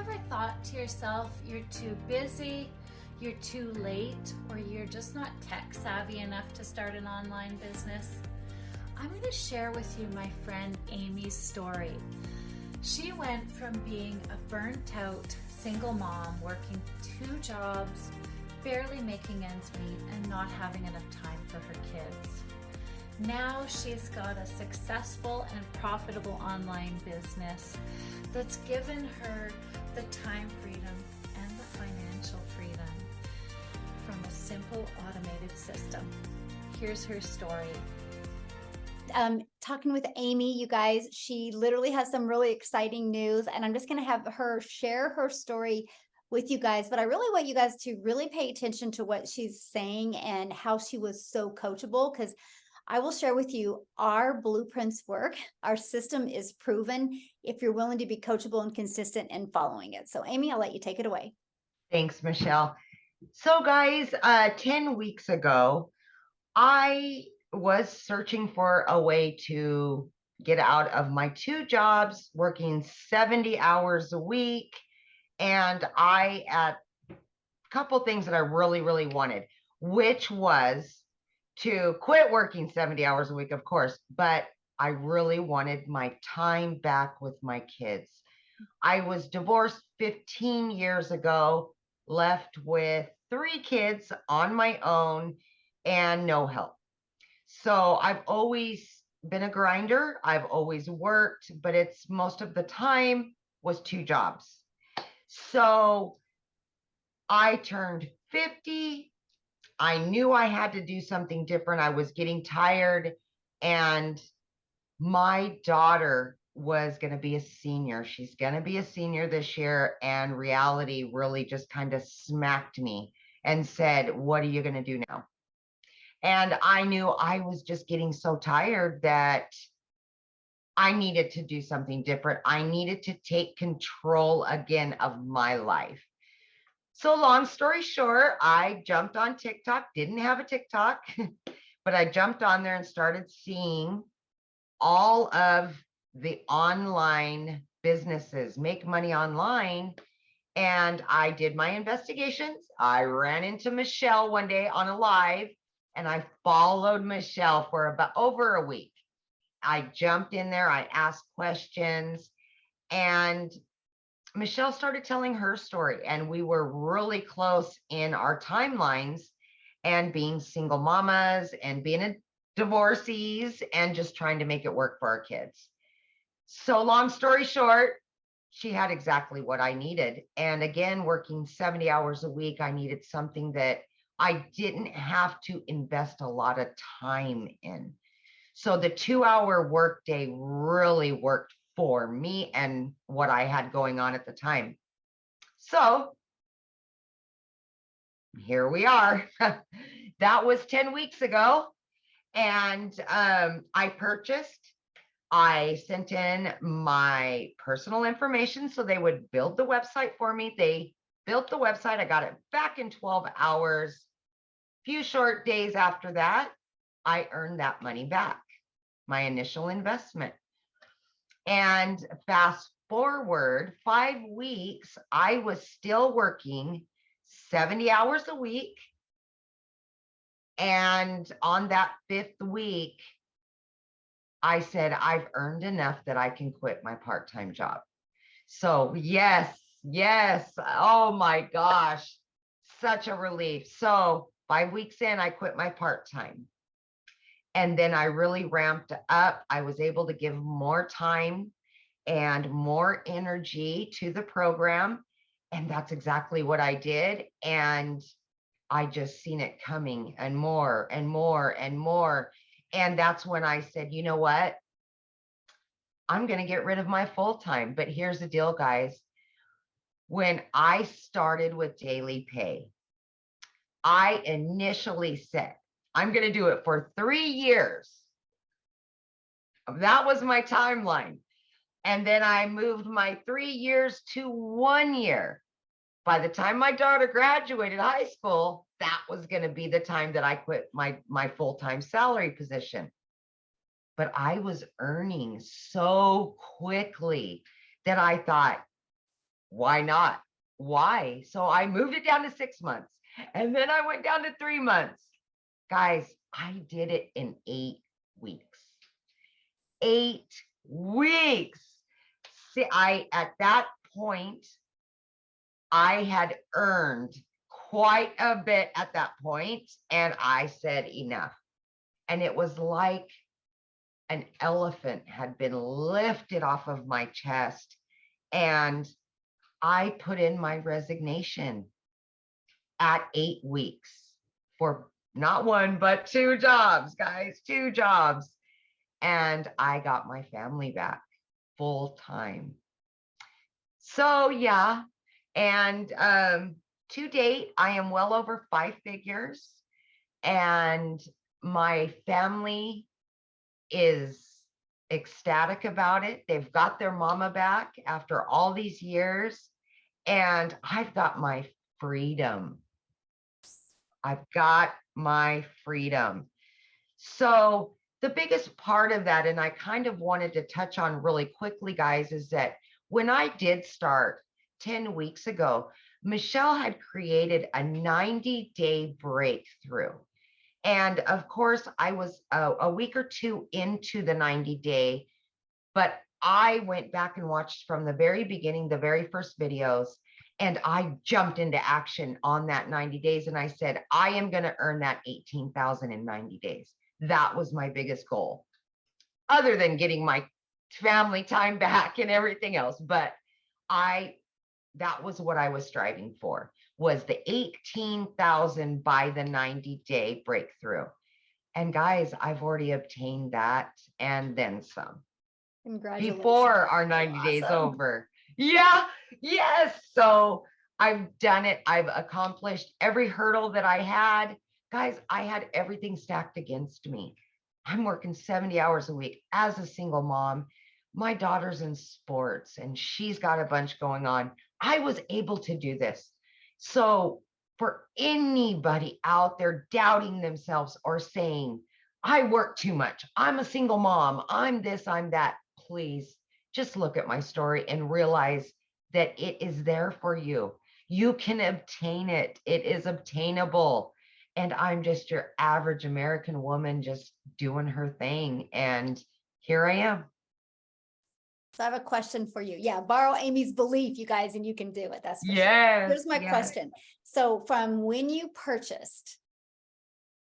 ever thought to yourself, you're too busy, you're too late, or you're just not tech savvy enough to start an online business? I'm going to share with you my friend Amy's story. She went from being a burnt out single mom, working 2 jobs, barely making ends meet, and not having enough time for her kids. Now she's got a successful and profitable online business that's given her the time freedom and the financial freedom from a simple automated system. Here's her story. Talking with Amy, you guys, she literally has some really exciting news, and I'm just going to have her share her story with you guys. But I really want you guys to really pay attention to what she's saying and how she was so coachable, because I will share with you our blueprints work. Our system is proven if you're willing to be coachable and consistent in following it. So Amy, I'll let you take it away. Thanks, Michelle. So guys, 10 weeks ago, I was searching for a way to get out of my 2 jobs, working 70 hours a week. And I had a couple things that I really, really wanted, which was to quit working 70 hours a week, of course, but I really wanted my time back with my kids. I was divorced 15 years ago, left with 3 kids on my own and no help. So I've always been a grinder. I've always worked, but it's most of the time was 2 jobs. So I turned 50. I knew I had to do something different. I was getting tired, and my daughter was going to be a senior. She's going to be a senior this year, and reality really just kind of smacked me and said, "What are you going to do now?" And I knew I was just getting so tired that I needed to do something different. I needed to take control again of my life. So long story short, I jumped on TikTok, didn't have a TikTok, but I jumped on there and started seeing all of the online businesses make money online. And I did my investigations. I ran into Michelle one day on a live, and I followed Michelle for about over a week. I jumped in there, I asked questions, and Michelle started telling her story, and we were really close in our timelines and being single mamas and being divorcees and just trying to make it work for our kids. So long story short, she had exactly what I needed. And again, working 70 hours a week, I needed something that I didn't have to invest a lot of time in. So the 2-hour workday really worked for me and what I had going on at the time. So here we are. That was 10 weeks ago. And I sent in my personal information so they would build the website for me. They built the website. I got it back in 12 hours. Few short days after that, I earned that money back, my initial investment. And fast forward 5 weeks, I was still working 70 hours a week. And on that 5th week, I said, I've earned enough that I can quit my part-time job. So yes. Oh my gosh, such a relief. So 5 weeks in, I quit my part-time. And then I really ramped up. I was able to give more time and more energy to the program. And that's exactly what I did. And I just seen it coming and more and more and more. And that's when I said, you know what? I'm going to get rid of my full-time. But here's the deal, guys. When I started with Daily Pay, I initially said, I'm going to do it for 3 years. That was my timeline. And then I moved my 3 years to 1 year. By the time my daughter graduated high school, that was going to be the time that I quit my full-time salary position. But I was earning so quickly that I thought, why not? Why? So I moved it down to 6 months, and then I went down to 3 months. Guys, I did it in 8 weeks. 8 weeks. See, at that point, I had earned quite a bit at that point, and I said enough. And it was like an elephant had been lifted off of my chest, and I put in my resignation at 8 weeks for not one, but 2 jobs, guys, 2 jobs. And I got my family back full time. So yeah. And to date, I am well over 5 figures, and my family is ecstatic about it. They've got their mama back after all these years, and I've got my freedom. I've got my freedom. So the biggest part of that, and I kind of wanted to touch on really quickly, guys, is that when I did start 10 weeks ago, Michelle had created a 90-day breakthrough. And of course, I was a week or two into the 90-day, but I went back and watched from the very beginning, the very first videos, and I jumped into action on that 90 days. And I said, I am going to earn that 18,000 in 90 days. That was my biggest goal, other than getting my family time back and everything else. But that was what I was striving for, was the 18,000 by the 90-day breakthrough. And guys, I've already obtained that and then some. Congratulations. Before our 90 days over. Yeah, yes. So I've done it. I've accomplished every hurdle that I had. Guys, I had everything stacked against me. I'm working 70 hours a week as a single mom. My daughter's in sports and she's got a bunch going on. I was able to do this. So for anybody out there doubting themselves or saying, I work too much, I'm a single mom, I'm this, I'm that, please just look at my story and realize that it is there for you. You can obtain it. It is obtainable. And I'm just your average American woman just doing her thing. And here I am. So I have a question for you. Yeah, borrow Amy's belief, you guys, and you can do it. That's for sure. Yes. Here's my question. So from when you purchased,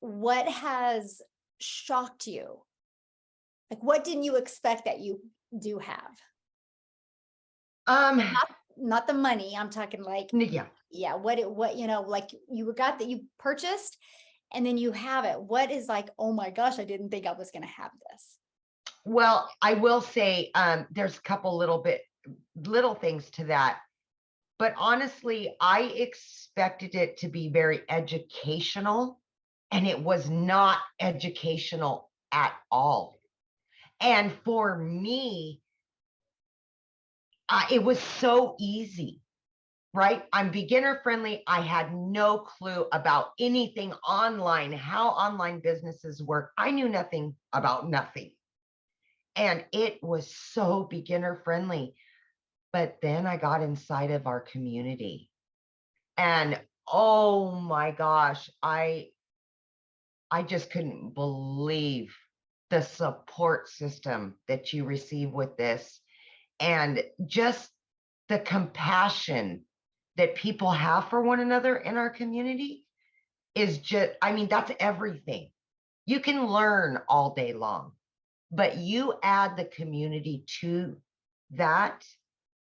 what has shocked you? Like, what didn't you expect that you do have? Not the money. I'm talking like, yeah. What, you know, like you got that you purchased and then you have it. What is like, oh my gosh, I didn't think I was going to have this. Well, I will say there's a couple little things to that. But honestly, I expected it to be very educational, and it was not educational at all. And for me, it was so easy, right? I'm beginner friendly. I had no clue about anything online, how online businesses work. I knew nothing about nothing. And it was so beginner friendly. But then I got inside of our community and oh my gosh, I just couldn't believe the support system that you receive with this, and just the compassion that people have for one another in our community is just, I mean, that's everything. You can learn all day long, but you add the community to that,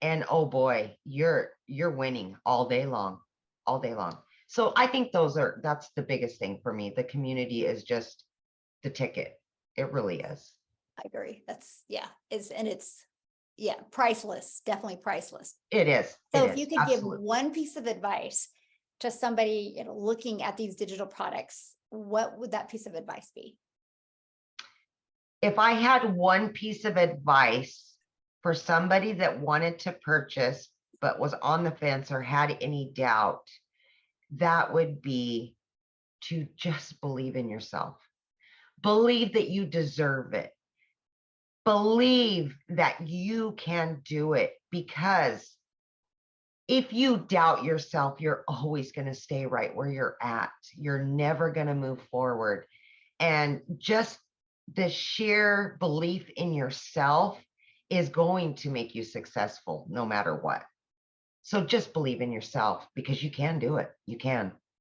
and oh boy, you're winning all day long, all day long. So I think that's the biggest thing for me. The community is just the ticket. It really is. I agree. That's it's priceless, definitely priceless. It is. So if you could give one piece of advice to somebody, you know, looking at these digital products, what would that piece of advice be? If I had one piece of advice for somebody that wanted to purchase but was on the fence or had any doubt, that would be to just believe in yourself. Believe that you deserve it. Believe that you can do it, because if you doubt yourself, you're always going to stay right where you're at. You're never going to move forward. And just the sheer belief in yourself is going to make you successful no matter what. So just believe in yourself because you can do it. You can.